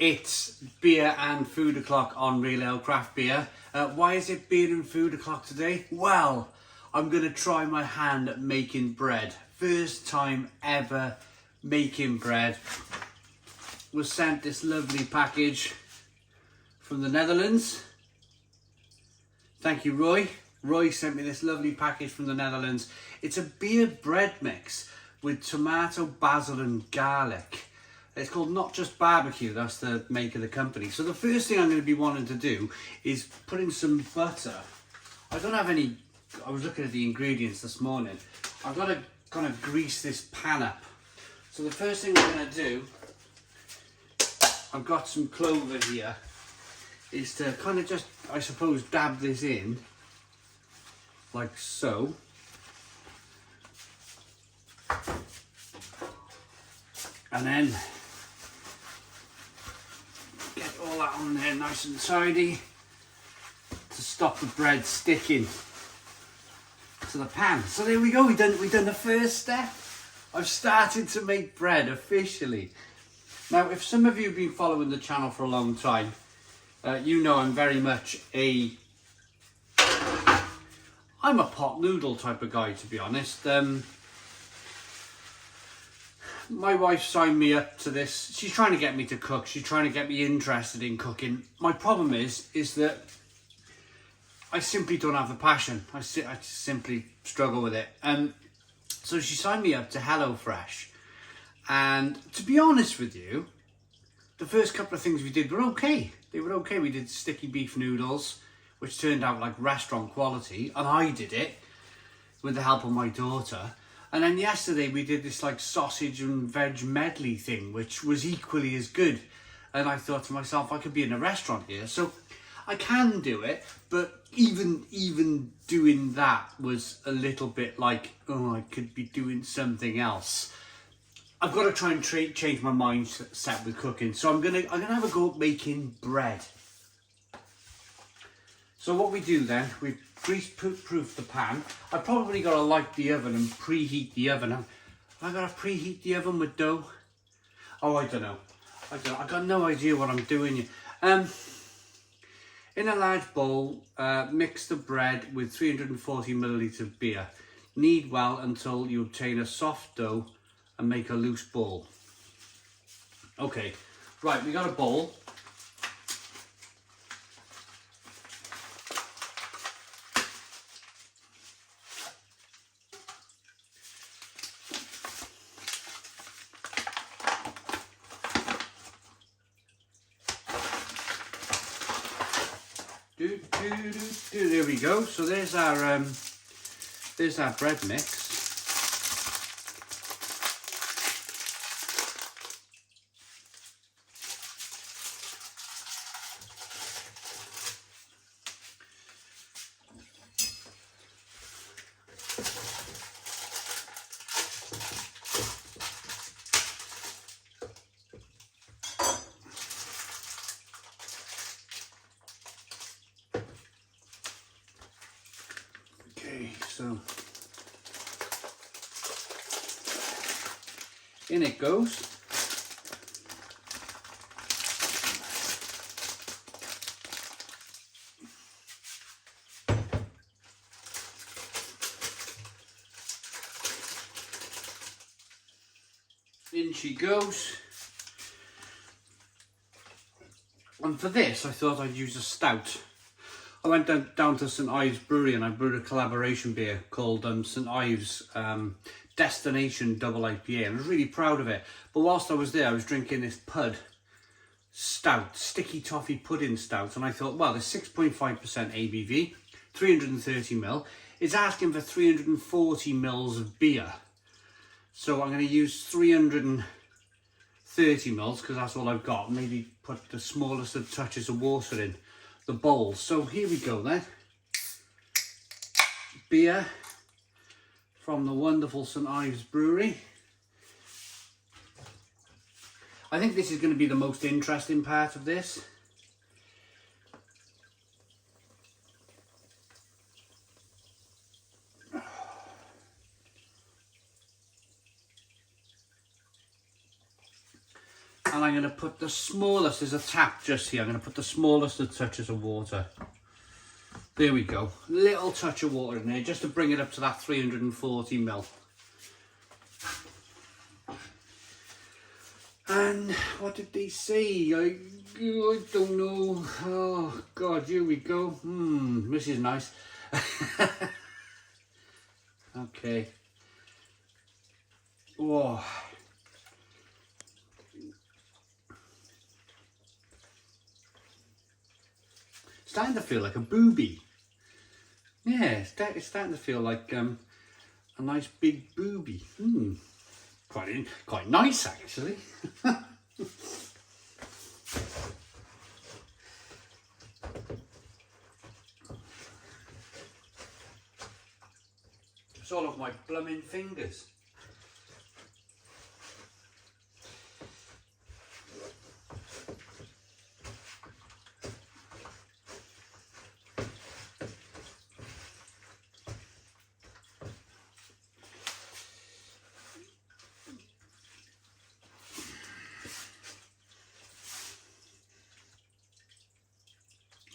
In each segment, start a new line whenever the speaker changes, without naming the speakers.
It's beer and food o'clock on Real Ale Craft Beer. Why is it beer and food o'clock today? Well, I'm going to try my hand at making bread. First time ever making bread. Was sent this lovely package from the Netherlands. Thank you, Roy. Roy sent me this lovely package from the Netherlands. It's a beer bread mix with tomato, basil and garlic. It's called Not Just Barbecue, that's the make of the company. So the first thing I'm going to be wanting to do is put in some butter. I don't have any, I was looking at the ingredients this morning. I've got to kind of grease this pan up. So the first thing I'm going to do, I've got some clover here, is to kind of just, I suppose, dab this in, like so. And then get all that on there nice and tidy to stop the bread sticking to the pan. So there we go, we've done the first step. I've started to make bread officially. Now, if some of you have been following the channel for a long time, you know I'm very much I'm a pot noodle type of guy, to be honest. My wife signed me up to this. She's trying to get me to cook. She's trying to get me interested in cooking. My problem is that I simply don't have the passion. I simply struggle with it. So she signed me up to HelloFresh. And to be honest with you, the first couple of things we did were okay. They were okay. We did sticky beef noodles, which turned out like restaurant quality. And I did it with the help of my daughter. And then yesterday we did this like sausage and veg medley thing, which was equally as good. And I thought to myself, I could be in a restaurant here. So I can do it, but even doing that was a little bit like, oh, I could be doing something else. I've got to try and change my mindset with cooking. So I'm gonna have a go at making bread. So what we do then, we grease-proof the pan. I probably got to light the oven and preheat the oven. Have I got to preheat the oven with dough? Oh, I don't know. I got no idea what I'm doing. In a large bowl, mix the bread with 340 milliliters of beer. Knead well until you obtain a soft dough and make a loose ball. Okay, right, we got a bowl. There we go. So there's our bread mix. So in it goes. In she goes. And for this, I thought I'd use a stout. I went down to St Ives Brewery and I brewed a collaboration beer called St Ives Destination Double IPA, and I was really proud of it. But whilst I was there, I was drinking this Pud stout, sticky toffee pudding stout, and I thought, well, there's 6.5% ABV, 330 ml. It's asking for 340 mils of beer. So I'm going to use 330 mils because that's all I've got. Maybe put the smallest of touches of water in the bowl. So here we go then. Beer from the wonderful St Ives Brewery. I think this is going to be the most interesting part of this. And and I'm going to put the smallest, there's a tap just here, I'm going to put the smallest of touches of water. There we go, little touch of water in there just to bring it up to that 340 ml. And what did they say? I don't know. Oh God, here we go. This is nice. Okay. Oh. Starting to feel like a booby. Yeah, it's starting to feel like a nice big booby. Quite nice actually. It's all of my blooming fingers.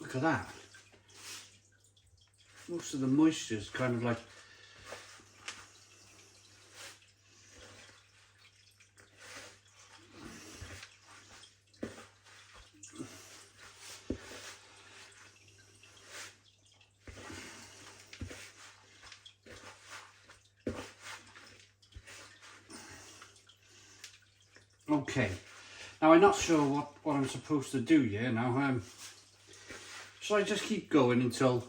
Look at that. Most of the moisture is kind of like okay. Now I'm not sure what I'm supposed to do here now. Shall I just keep going until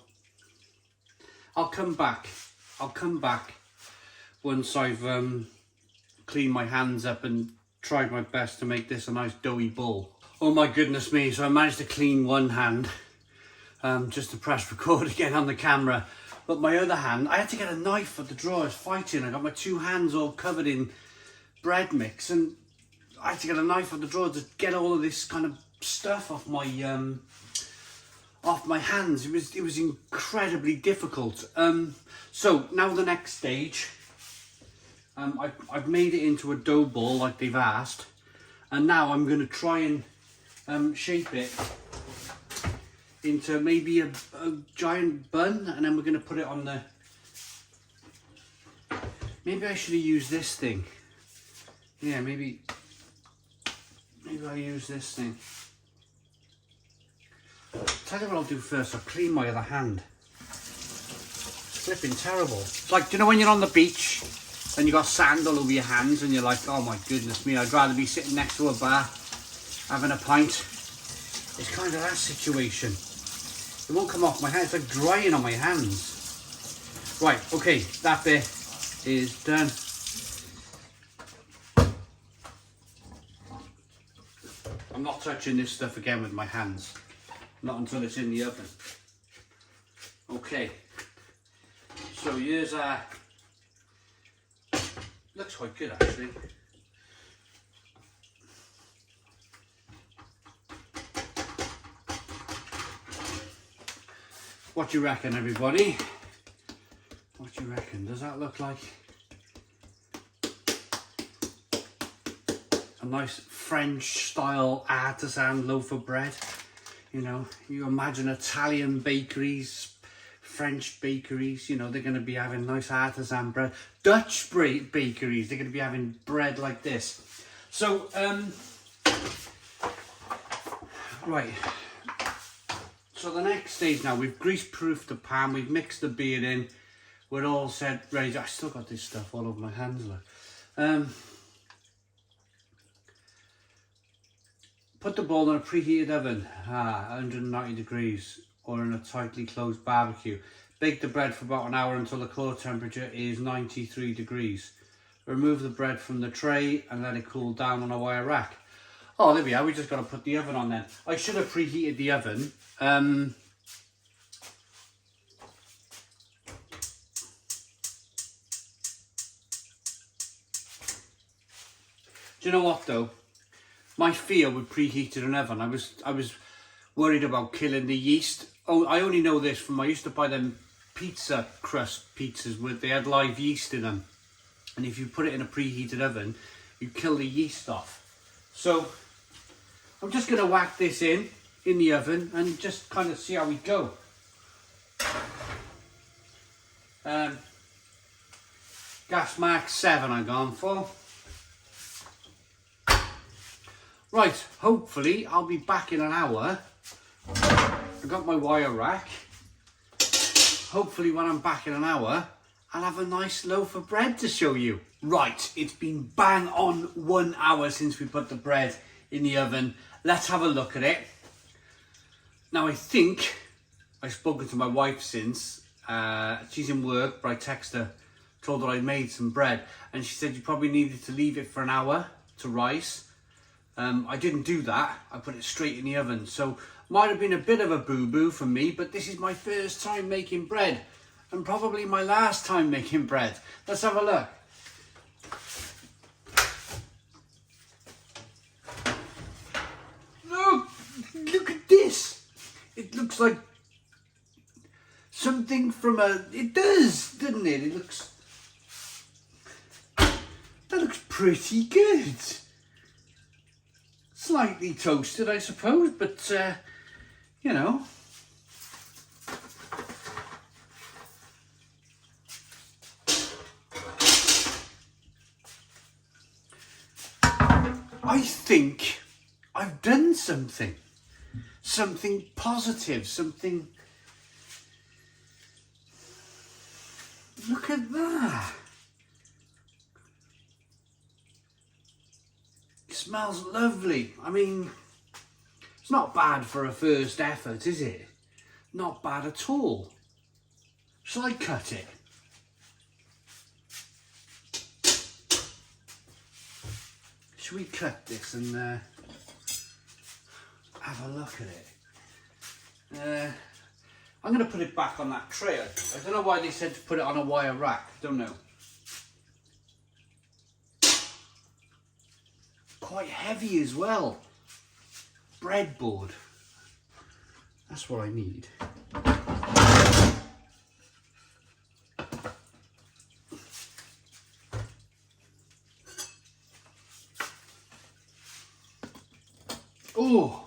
I'll come back once I've cleaned my hands up and tried my best to make this a nice doughy ball. Oh my goodness me, so I managed to clean one hand just to press record again on the camera, but my other hand, I had to get a knife at the drawers fighting. I got my two hands all covered in bread mix and I had to get a knife at the drawer to get all of this kind of stuff off my hands. It was incredibly difficult. So now the next stage, I've made it into a dough ball like they've asked, and now I'm going to try and shape it into maybe a giant bun, and then we're going to put it on the, maybe I should have used this thing. Yeah, maybe I'll use this thing. Tell you what I'll do first, I'll clean my other hand. It's flipping terrible. It's like, do you know when you're on the beach and you got sand all over your hands and you're like, oh my goodness me, I'd rather be sitting next to a bar having a pint. It's kind of that situation. It won't come off my hand, it's like drying on my hands. Right, okay, that bit is done. I'm not touching this stuff again with my hands. Not until it's in the oven. Okay, so here's our, looks quite good actually. What do you reckon, everybody? What do you reckon? Does that look like a nice French style artisan loaf of bread? You know, you imagine Italian bakeries, French bakeries, you know, they're going to be having nice artisan bread. Dutch bakeries, they're going to be having bread like this. So, right. So the next stage now, we've grease-proofed the pan, we've mixed the beer in, we're all set, ready. I still got this stuff all over my hands, look. Put the ball in a preheated oven, 190 degrees, or in a tightly closed barbecue. Bake the bread for about an hour until the core temperature is 93 degrees. Remove the bread from the tray and let it cool down on a wire rack. Oh, there we are, we just got to put the oven on then. I should have preheated the oven. Do you know what though? My fear with preheated an oven, I was worried about killing the yeast. Oh, I only know this from, I used to buy them pizza crust pizzas with, they had live yeast in them. And if you put it in a preheated oven, you kill the yeast off. So I'm just going to whack this in the oven and just kind of see how we go. Gas mark 7 I've gone for. Right, hopefully I'll be back in an hour. I've got my wire rack. Hopefully when I'm back in an hour, I'll have a nice loaf of bread to show you. Right, it's been bang on 1 hour since we put the bread in the oven. Let's have a look at it. Now I think I've spoken to my wife since. She's in work, but I texted her, told her I made some bread, and she said you probably needed to leave it for an hour to rise. I didn't do that. I put it straight in the oven, so might have been a bit of a boo-boo for me, but this is my first time making bread and probably my last time making bread. Let's have a look. Look at this. It looks like something from it does, doesn't it? That looks pretty good. Slightly toasted, I suppose, but you know. I think I've done something positive, something. Look at that. It smells lovely. I mean, it's not bad for a first effort, is it? Not bad at all. Shall I cut it? Should we cut this and have a look at it? I'm going to put it back on that tray. I don't know why they said to put it on a wire rack. Don't know. Quite heavy as well. Breadboard. That's what I need. Oh.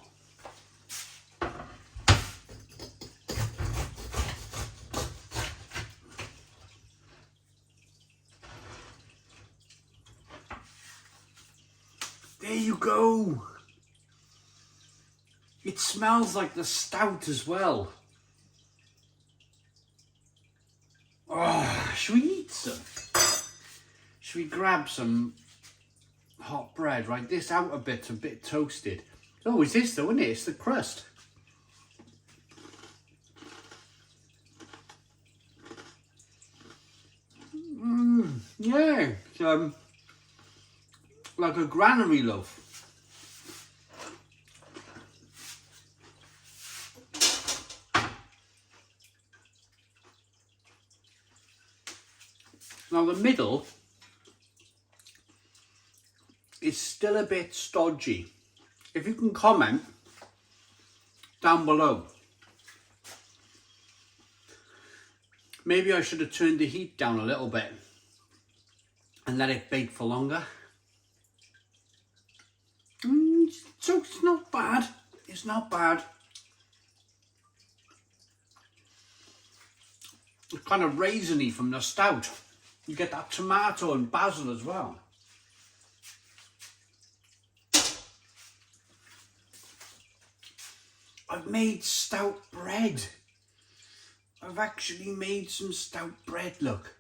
There you go. It smells like the stout as well. Oh, should we eat some? Should we grab some hot bread? Right, this outer bit's a bit toasted. Oh, it's this though, isn't it? It's the crust. Yeah, it's like a granary loaf. Now the middle is still a bit stodgy. If you can comment down below. Maybe I should have turned the heat down a little bit and let it bake for longer. So it's not bad. It's not bad. It's kind of raisiny from the stout. You get that tomato and basil as well. I've made stout bread. I've actually made some stout bread, look.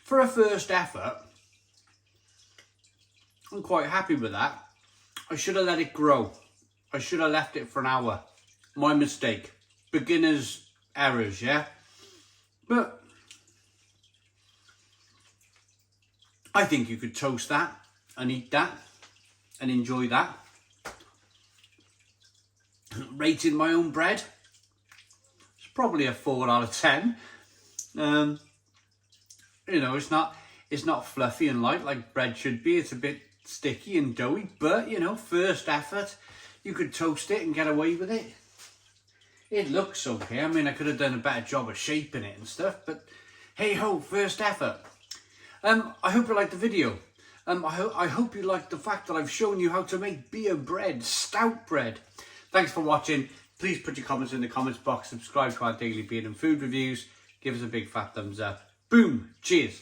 For a first effort, I'm quite happy with that. I should have let it grow. I should have left it for an hour. My mistake. Beginner's errors, yeah? But I think you could toast that and eat that and enjoy that. Rating my own bread, it's probably a 4 out of 10. You know, it's not fluffy and light like bread should be. It's a bit sticky and doughy, but you know, first effort, you could toast it and get away with it. It looks okay. I mean, I could have done a better job of shaping it and stuff, but Hey ho, first effort. I hope you liked the video. I hope you liked the fact that I've shown you how to make beer bread, stout bread. Thanks for watching. Please put your comments in the comments box. Subscribe to our daily beer and food reviews. Give us a big fat thumbs up. Boom. Cheers.